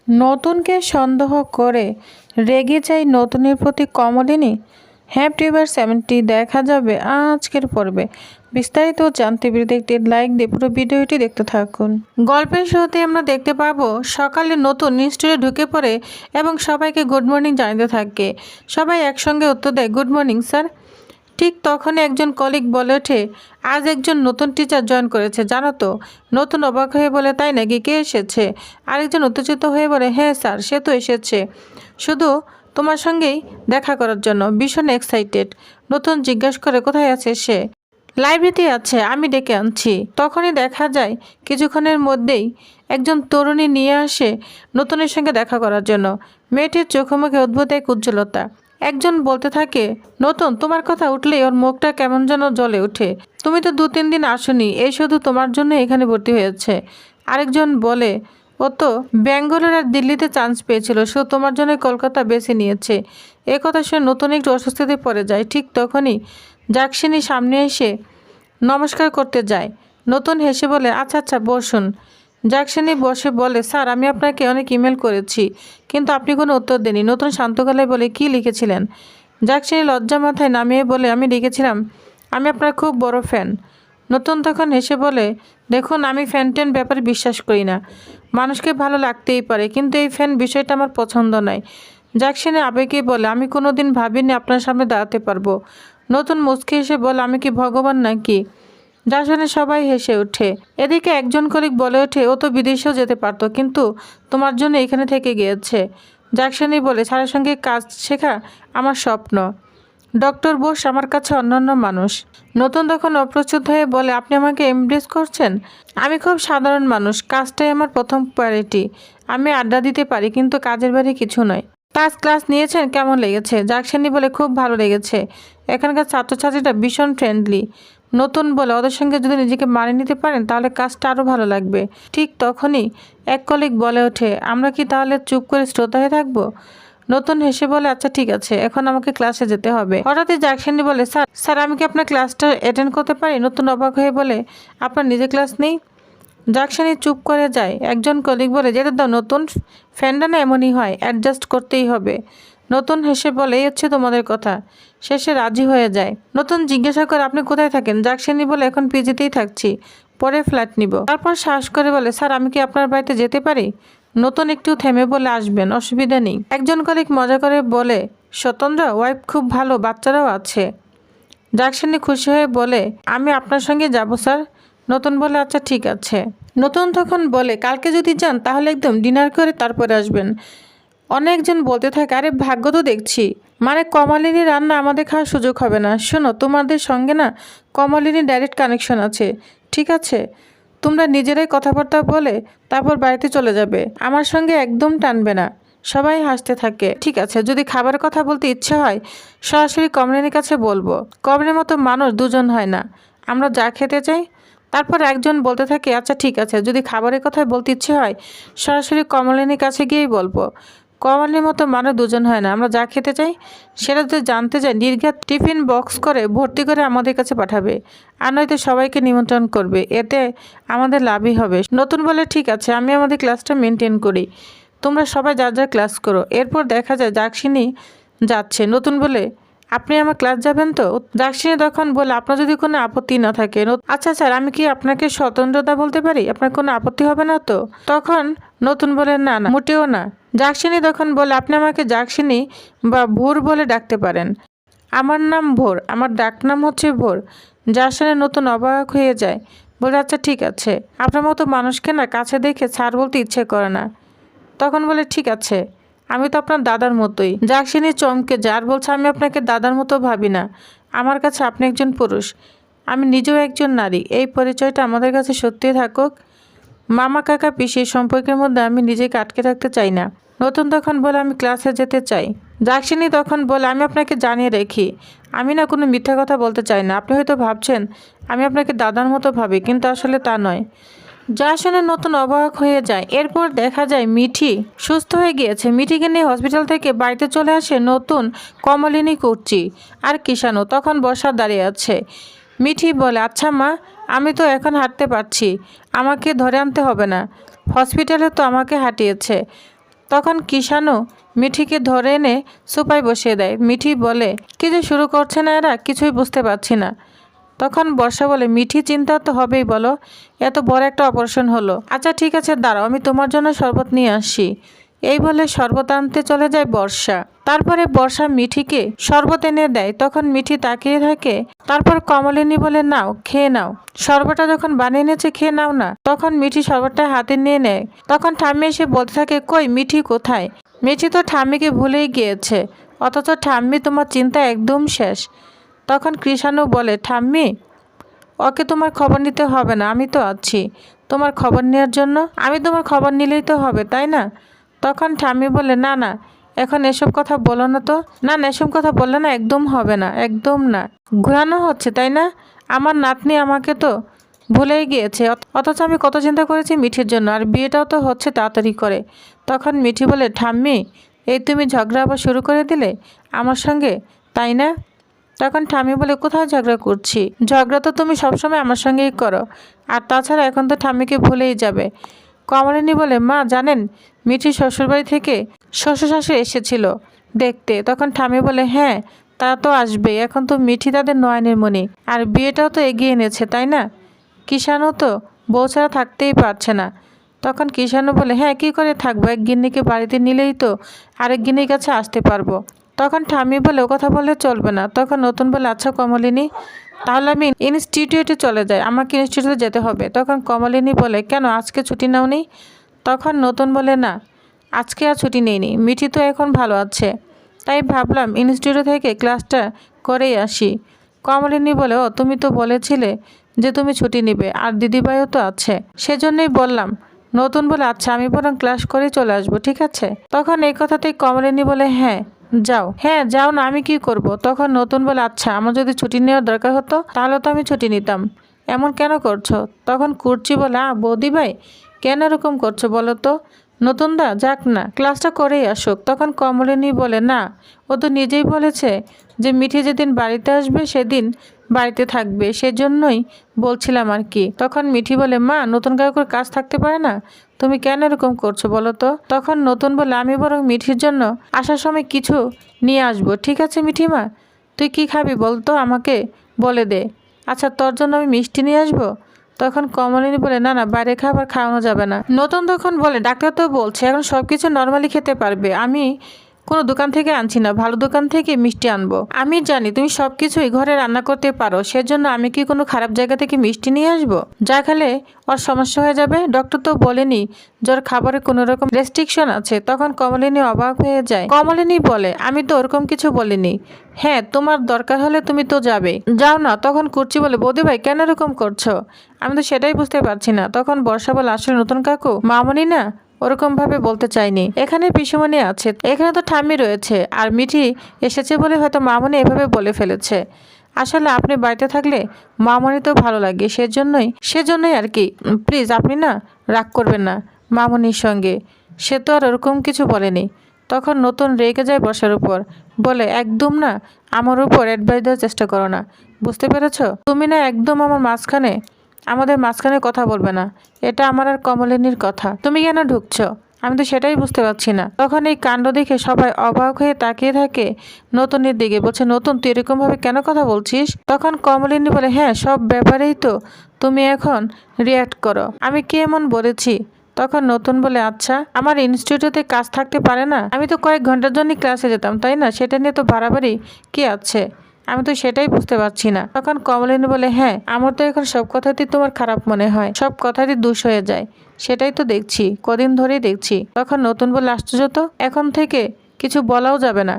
নতুনকে সন্দেহ করে রেগে যায় নতুনের প্রতি কমলিনী। হ্যাপি এভার 70 দেখা যাবে আজকের পর্বে। বিস্তারিত জানতে ভিডিওতে একটি লাইক দিয়ে পুরো ভিডিওটি দেখতে থাকুন। গল্পের শুরুতে আমরা দেখতে পাবো সকালে নতুন নিশ্চয়ই ঢুকে পড়ে এবং সবাইকে গুড মর্নিং জানাতে থাকে। সবাই একসঙ্গে উত্তর দেয় গুড মর্নিং স্যার। ঠিক তখনই একজন কলিগ বলে ওঠে, আজ একজন নতুন টিচার জয়েন করেছে জানো তো। নতুন অবাক হয়ে বলে, তাই নাকি, কে এসেছে? আরেকজন উত্তেজিত হয়ে বলে, হ্যাঁ স্যার, সে তো এসেছে শুধু তোমার সঙ্গেই দেখা করার জন্য, ভীষণ এক্সাইটেড। নতুন জিজ্ঞাসা করে, কোথায় আছে সে? লাইব্রেরিতে আছে, আমি ডেকে আনছি। তখনই দেখা যায় কিছুক্ষণের মধ্যেই একজন তরুণী নিয়ে আসে নতুনের সঙ্গে দেখা করার জন্য। মেয়েটির চোখে মুখে অদ্ভুত এক উজ্জ্বলতা। একজন বলতে থাকে, নতুন, তোমার কথা উঠলেই ওর মুখটা কেমন যেন জ্বলে ওঠে। তুমি তো 2-3 দিন আসোনি, এই শুধু তোমার জন্য এখানে ভর্তি হয়েছে। আরেকজন বলে, ও তো ব্যাঙ্গালোর আর দিল্লিতে চান্স পেয়েছিল, সে তোমার জন্য কলকাতা বেছে নিয়েছে। এ কথা শুনে নতুন একটু অস্বস্তিতে পড়ে যায়। ঠিক তখনই যাক্ষিণী সামনে এসে নমস্কার করতে যায়। নতুন হেসে বলে, আচ্ছা আচ্ছা বসুন। যাক্ষিণী বসে বলে, স্যার, আমি আপনাকে অনেক ইমেল করেছি কিন্তু আপনি কোনো উত্তর দেননি। নতুন শান্ত গলায় বলে, কী লিখেছিলেন? যাক্ষিণী লজ্জা মাথায় নামিয়ে বলে, আমি লিখেছিলাম আমি আপনার খুব বড় ফ্যান। নতুন তখন হেসে বলে, দেখুন, আমি ফ্যান ট্যান ব্যাপারে বিশ্বাস করি না। মানুষকে ভালো লাগতেই পারে, কিন্তু এই ফ্যান বিষয়টা আমার পছন্দ নয়। যাক্ষিণী আবেগে বলে, আমি কোনো দিন ভাবিনি আপনার সামনে দাঁড়াতে পারবো। নতুন মুচকি হেসে বলে, আমি কি ভগবান নাকি? যা শুনে সবাই হেসে ওঠে। এদিকে একজন কলিগ বলে ওঠে, ও তো বিদেশেও যেতে পারতো, কিন্তু তোমার জন্য এখানে থেকে গিয়েছে। যাক্ষিণী বলে, স্যারের সঙ্গে কাজ শেখা আমার স্বপ্ন। ডক্টর বোস আমার কাছে অন্যান্য মানুষ। নতুন তখন অপ্রস্তুত হয়ে বলে, আপনি আমাকে এমব্রেস করছেন? আমি খুব সাধারণ মানুষ, কাজটাই আমার প্রথম প্রায়োরিটি। আমি আড্ডা দিতে পারি, কিন্তু কাজের বাইরে কিছু নয়। ক্লাস নিয়েছেন, কেমন লেগেছে? যাক্ষিণী বলে, খুব ভালো লেগেছে। এখানকার ছাত্রছাত্রীরা ভীষণ ফ্রেন্ডলি। নতুন বলে, ওদের সঙ্গে যদি নিজেকে মানিয়ে নিতে পারেন তাহলে কাজটা আরও ভালো লাগবে। ঠিক তখনই এক কলিগ বলে ওঠে, আমরা কি তাহলে চুপ করে শ্রোতা হয়ে থাকবো? নতুন হেসে বলে, আচ্ছা ঠিক আছে, এখন আমাকে ক্লাসে যেতে হবে। হঠাৎই যাক্ষিণী বলে, স্যার স্যার আমি কি আপনার ক্লাসটা অ্যাটেন্ড করতে পারি? নতুন অবাক হয়ে বলে, আপনার নিজে ক্লাস নেই? যাক্ষিণী চুপ করে যায়। একজন কলিগ বলে, যেতে দাও নতুন, ফ্যানটা না এমনই হয়, অ্যাডজাস্ট করতেই হবে। নতুন হেসে বলে, এই হচ্ছে তোমাদের কথা। শেষে রাজি হয়ে যায়। নতুন জিজ্ঞাসা করে, আপনি কোথায় থাকেন? যাক্ষিণী বলে, এখন পিজিতেই থাকছি, পরে ফ্ল্যাট নিব। তারপর সাহস করে বলে, স্যার আমি কি আপনার বাড়িতে যেতে পারি? নতুন একটু থেমে বলে, আসবেন, অসুবিধা নেই। একজন কলিগ মজা করে বলে, স্বতন্ত্র ওয়াইফ খুব ভালো, বাচ্চারাও আছে। যাক্ষিণী খুশি হয়ে বলে, আমি আপনার সঙ্গে যাব স্যার। নতুন বলে, আচ্ছা ঠিক আছে। নতুন তখন বলে, কালকে যদি যান তাহলে একদম ডিনার করে তারপরে আসবেন। অনেকজন বলতে থাকে, আরে ভাগ্য তো দেখছি, মানে কমলিনী রান্না আমাদের খাওয়ার সুযোগ হবে না। শোনো, তোমাদের সঙ্গে না কমলিনীর ডাইরেক্ট কানেকশন আছে, ঠিক আছে? তোমরা নিজেরাই কথাবার্তা বলে তারপর বাড়িতে চলে যাবে, আমার সঙ্গে একদম টানবে না। সবাই হাসতে থাকে। ঠিক আছে, যদি খাবারের কথা বলতে ইচ্ছে হয় সরাসরি কমলিনীর কাছে বলবো। কমলিনীর মতো মানুষ দুজন হয় না, আমরা যা খেতে চাই। তারপর একজন বলতে থাকে, আচ্ছা ঠিক আছে, যদি খাবারের কথায় বলতে ইচ্ছে হয় সরাসরি কমলিনীর কাছে গিয়েই বলবো। কমলিনীর মতো মানুষ দুজন হয় না, আমরা যা খেতে চাই সেটা যদি জানতে চাই নির্ঘাত টিফিন বক্স করে ভর্তি করে আমাদের কাছে পাঠাবে, আর নয়তো সবাইকে নিমন্ত্রণ করবে, এতে আমাদের লাভই হবে। নতুন বলে, ঠিক আছে, আমি আমাদের ক্লাসটা মেনটেন করি, তোমরা সবাই যার যার ক্লাস করো। এরপর দেখা যায় যাক্ষিণী যাচ্ছে। নতুন বলে, আপনি আমার ক্লাস যাবেন তো? যাক্ষিণী তখন বলে, আপনার যদি কোনো আপত্তি না থাকে। আচ্ছা স্যার, আমি কি আপনাকে স্বতন্ত্রতা বলতে পারি? আপনার কোনো আপত্তি হবে না তো? তখন নতুন বলে, না না, মোটেও না। যাক্ষিণী তখন বলে, আপনি আমাকে যাক্ষিণী বা ভোর বলে ডাকতে পারেন। আমার নাম ভোর, আমার ডাক নাম হচ্ছে ভোর। যার শুনে নতুন অবাক হয়ে যায়, বলে, আচ্ছা ঠিক আছে, আপনার মতো মানুষকে না কাছে দেখে স্যার বলতে ইচ্ছে করে না। তখন বলে, ঠিক আছে, আমি তো আপনার দাদার মতোই। যাক্ষিণী চমকে যায় আর বলছে, আমি আপনাকে দাদার মতো ভাবি না, আমার কাছে আপনি একজন পুরুষ, আমি নিজেও একজন নারী। এই পরিচয়টা আমাদের কাছে সত্যিই থাকুক। মামা কাকা পিসির সম্পর্কের মধ্যে আমি নিজেকে আটকে রাখতে চাই না। নতুন তখন বলে, আমি ক্লাসে যেতে চাই। যাক্ষিণী তখন বলে, আমি আপনাকে জানিয়ে রেখি, আমি না কোনো মিথ্যা কথা বলতে চাই না। আপনি হয়তো ভাবছেন আমি আপনাকে দাদার মতো ভাবি, কিন্তু আসলে তা নয়। যা শুনে নতুন অবাক হয়ে যায়। এরপর দেখা যায় মিঠি সুস্থ হয়ে গিয়েছে। মিঠিকে নিয়ে হসপিটাল থেকে বাড়িতে চলে আসে নতুন, কমলিনী, কুর্চি আর কিষাণু তখন বর্ষা দাঁড়িয়ে আছে। মিঠি বলে, আচ্ছা মা, আমি তো এখন হাঁটতে পারছি, আমাকে ধরে আনতে হবে না, হসপিটালে তো আমাকে হাঁটিয়েছে। তখন কিষাণু মিঠিকে ধরে এনে সোফায় বসিয়ে দেয়। মিঠি বলে, কি যে শুরু করছে না এরা, কিছুই বুঝতে পারছি না। তখন বর্ষা বলে, মিঠি চিন্তা তো হবেই, বলো, এত বড় একটা অপারেশন হলো। আচ্ছা ঠিক আছে, দাঁড়াও, আমি তোমার জন্য শরবত নিয়ে আসি। এই বলে শরবত আনতে চলে যায় বর্ষা। তারপরে বর্ষা মিঠিকে শরবত এনে দেয়। তখন মিঠি তাকিয়ে থাকে। তারপর কমলিনী বলে, নাও, খেয়ে নাও, শরবতটা যখন বানিয়ে এনেছে খেয়ে নাও না। তখন মিঠি শরবতটা হাতে নিয়ে নেয়। তখন ঠাম্মি এসে বলতে থাকে, কই মিঠি কোথায়? মিঠি তো ঠাম্মিকে ভুলেই গিয়েছে, অথচ ঠাম্মি তোমার চিন্তা একদম শেষ। তখন কৃষাণু বলে, ঠাম্মি, ওকে তোমার খবর নিতে হবে না, আমি তো আছি তোমার খবর নেওয়ার জন্য। আমি তোমার খবর নিলেই তো হবে, তাই না? তখন ঠাম্মি বলে, না না, এখন এসব কথা বলো না তো। না না, এসব কথা বললে না, একদম হবে না, একদম না। ঘোরানো হচ্ছে, তাই না? আমার নাতনি আমাকে তো ভুলেই গিয়েছে, অথচ আমি কত চিন্তা করেছি মিঠির জন্য, আর বিয়েটাও তো হচ্ছে তাড়াতাড়ি করে। তখন মিঠি বলে, ঠাম্মি, এই তুমি ঝগড়া আবার শুরু করে দিলে আমার সঙ্গে, তাই না? তখন ঠাম্মি বলে, কোথায় ঝগড়া করছি? ঝগড়া তো তুমি সবসময় আমার সঙ্গেই করো, আর তাছাড়া এখন তো ঠাম্মিকে ভুলেই যাবে। কমলিনী বলে, মা জানেন, মিঠি শ্বশুরবাড়ি থেকে শ্বশুর শাশুড়ি এসেছিল দেখতে। তখন ঠাম্মি বলে, হ্যাঁ, তারা তো আসবেই, এখন তো মিঠি তাদের নয়নের মণি, আর বিয়েটাও তো এগিয়ে এনেছে, তাই না? কিষাণু তো বউ ছাড়া থাকতেই পারছে না। তখন কিষাণু বলে, হ্যাঁ, কী করে থাকবো, এক গিন্নিকে বাড়িতে নিলেই তো আরেক গিন্নির কাছে আসতে পারবো। তখন ঠাম্মি বলে, ও কথা বললে চলবে না। তখন নতুন বলে, আচ্ছা কমলিনী, তাহলে আমি ইনস্টিটিউটে চলে যাই, আমাকে ইনস্টিটিউটে যেতে হবে। তখন কমলিনী বলে, কেন, আজকে ছুটি নাও নি? তখন নতুন বলে, না, আজকে আর ছুটি নেইনি, মিঠি তো এখন ভালো আছে, তাই ভাবলাম ইনস্টিটিউট থেকে ক্লাসটা করেই আসি। কমলিনী বলে, ও তুমি তো বলেছিলে যে তুমি ছুটি নিবে, আর দিদিভাইও তো আছে, সেজন্যই বললাম। নতুন বলে, আচ্ছা, আমি বরং ক্লাস করে চলে আসবো, ঠিক আছে? তখন এই কথাতেই কমলিনী বলে, হ্যাঁ যাও, হ্যাঁ যাও না, আমি কি করব? তখন নতুন বলে, আচ্ছা, আমার যদি ছুটি নেওয়ার দরকার হতো তাহলে তো আমি ছুটি নিতাম, এমন কেন করছো? তখন কুর্চি বলে, বৌদি ভাই, কেন এরকম করছো বলো তো? নতুন দা যাক না, ক্লাসটা করেই আসুক। তখন কমলিনী বলে, না, ও তো নিজেই বলেছে যে মিঠি যেদিন বাড়িতে আসবে সেদিন বাড়িতে থাকবে, সেজন্যই বলছিলাম আর কি। তখন মিঠি বলে, মা, নতুন কাকুর কাজ থাকতে পারে না, তুমি কেন এরকম করছো বলো তো? তখন নতুন বলে, আমি বরং মিঠির জন্য আসার সময় কিছু নিয়ে আসবো, ঠিক আছে মিঠি মা? তুই কি খাবি বলতো, আমাকে বলে দে। আচ্ছা, তোর জন্য আমি মিষ্টি নিয়ে আসবো। তখন কমলিনী বলে, না না, বাইরে খাবার খাওয়ানো যাবে না। নতুন তখন বলে, ডাক্তার তো বলছে এখন সব কিছু নর্মালি খেতে পারবে, আমি কোনো দোকান থেকে আনছি না, ভালো দোকান থেকে মিষ্টি আনবো। আমি জানি তুমি সব কিছুই ঘরে রান্না করতে পারো, সেজন্য আমি কি কোনো খারাপ জায়গা থেকে মিষ্টি নিয়ে আসবো যা খেলে ওর সমস্যা হয়ে যাবে? ডক্টর তো বলেনি যার খাবারে কোনো রকম রেস্ট্রিকশন আছে। তখন কমলিনী অবাক হয়ে যায়। কমলিনী বলে, আমি তো ওরকম কিছু বলিনি। হ্যাঁ, তোমার দরকার হলে তুমি তো যাবে, যাও না। তখন কুর্চি বলে, বৌদি ভাই কেন এরকম করছো? আমি তো সেটাই বুঝতে পারছি না। তখন বর্ষা বলে, আসলে নতুন কাকু, মামনি না ওরকম ভাবে বলতে চাইনি, এখানে পিসুমণি আছে, এখানে তো ঠাম্মি রয়েছে, আর মিঠি এসেছে বলে হয়তো মামনি এভাবে বলে ফেলেছে। আসলে আপনি বাড়িতে থাকলে মামনি তো ভালো লাগে, সেজন্যই আর কি। প্লিজ আপনি না রাগ করবেন না মামনির সঙ্গে, সে তো আর ওরকম কিছু বলেনি। তখন নতুন রেগে যায় বর্ষার উপর, বলে, একদম না আমার উপর অ্যাডভাইস দেওয়ার চেষ্টা করো না, বুঝতে পেরেছ? তুমি না একদম আমাদের মাঝখানে কথা বলবে না, এটা আমার আর কমলিনীর কথা, তুমি কেন ঢুকছো? আমি তো সেটাই বুঝতে পারছি না। তখন এই কাণ্ড দেখে সবাই অবাক হয়ে তাকিয়ে থাকে নতুনের দিকে, বলছে, নতুন তুই এরকম ভাবে কেন কথা বলছিস? তখন কমলিনী বলে, হ্যাঁ, সব ব্যাপারেই তো তুমি এখন রিয়াক্ট করো, আমি কি এমন বলেছি? তখন নতুন বলে, আচ্ছা, আমার ইনস্টিটিউটে কাজ থাকতে পারে না? আমি তো কয়েক ঘন্টার জন্য ক্লাসে যেতাম, তাই না? সেটা নিয়ে তো বাড়াবাড়ি কি আছে? আমি তো সেটাই বুঝতে পারছি না। তখন কমলিনী বলে, হ্যাঁ, আমার তো এখন সব কথাতেই তোমার খারাপ মনে হয়, সব কথাতেই দুষ হয়ে যায়, সেটাই তো দেখছি, কদিন ধরেই দেখছি। তখন নতুন বলে, আশ্চর্য তো, এখন থেকে কিছু বলাও যাবে না।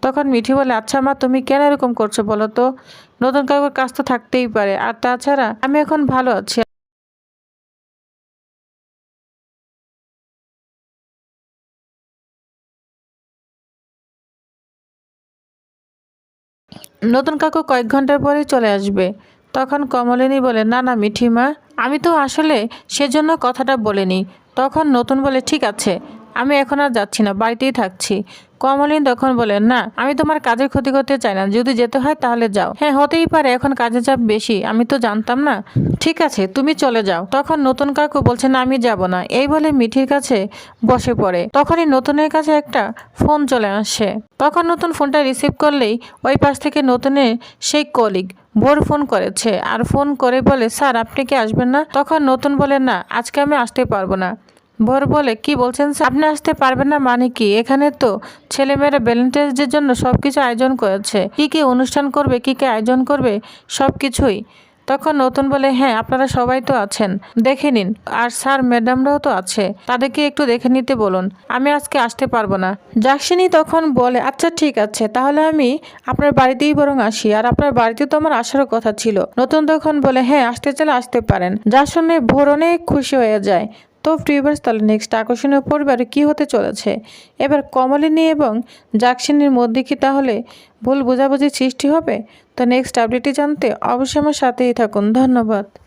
তখন মিঠি বলে, আচ্ছা মা, তুমি কেন এরকম করছো বলো তো? নতুন কাউকে কাজ তো থাকতেই পারে, আর তাছাড়া আমি এখন ভালো আছি। নতুন কাকু কয়েক ঘন্টার পরেই চলে আসবে। তখন কমলিনী বলে, না না মিঠিমা, আমি তো আসলে সেজন্য কথাটা বলিনি। তখন নতুন বলে, ঠিক আছে, আমি এখন আর যাচ্ছি না, বাড়িতেই থাকছি। কমলিন তখন বলে, না আমি তোমার কাজের ক্ষতি করতে চাই না, যদি যেতে হয় তাহলে যাও। হ্যাঁ হতেই পারে, এখন কাজের চাপ বেশি, আমি তো জানতাম না। ঠিক আছে তুমি চলে যাও। তখন নতুন কাকু বলছে, না আমি যাব না। এই বলে মিঠির কাছে বসে পড়ে। তখনই নতুনের কাছে একটা ফোন চলে আসে। তখন নতুন ফোনটা রিসিভ করলেই ওই পাশ থেকে নতুনের সেই কলিগ ভোর ফোন করেছে, আর ফোন করে বলে, স্যার আপনি কি আসবেন না? তখন নতুন বলে, না আজকে আমি আসতে পারবো না। ভোর বলে, কি বলছেন স্যার? আপনি আসতে পারবেন না মানে কি? এখানে তো ছেলেমেয়েরা ভ্যালেন্টাইন্স ডের জন্য সবকিছু আয়োজন করেছে, কি কি অনুষ্ঠান করবে, কি কি আয়োজন করবে, সবকিছুই। তখন নতুন বলে, হ্যাঁ আপনারা সবাই তো আছেন, দেখে নিন। আর স্যার ম্যাডামরাও তো আছে, তাদেরকে একটু দেখে নিতে বলুন, আমি আজকে আসতে পারবো না। যাক্সিনী তখন বলে, আচ্ছা ঠিক আছে, তাহলে আমি আপনার বাড়িতেই বরং আসি, আর আপনার বাড়িতে তো আমার আসার কথা ছিল। নতুন তখন বলে, হ্যাঁ আসতে চাইলে আসতে পারেন। যা শুনে ভোর অনেক খুশি হয়ে যায়। তো ভিউয়ার্স, তাহলে নেক্সট আকর্ষণীয় পরিবারে কি হতে চলেছে? এবার কমলিনী এবং যাক্সিনীর মধ্যে কি তাহলে ভুল বোঝাবুঝি সৃষ্টি হবে? তো নেক্সট আপডেটটি জানতে অবশ্যই আমার সাথেই থাকুন। ধন্যবাদ।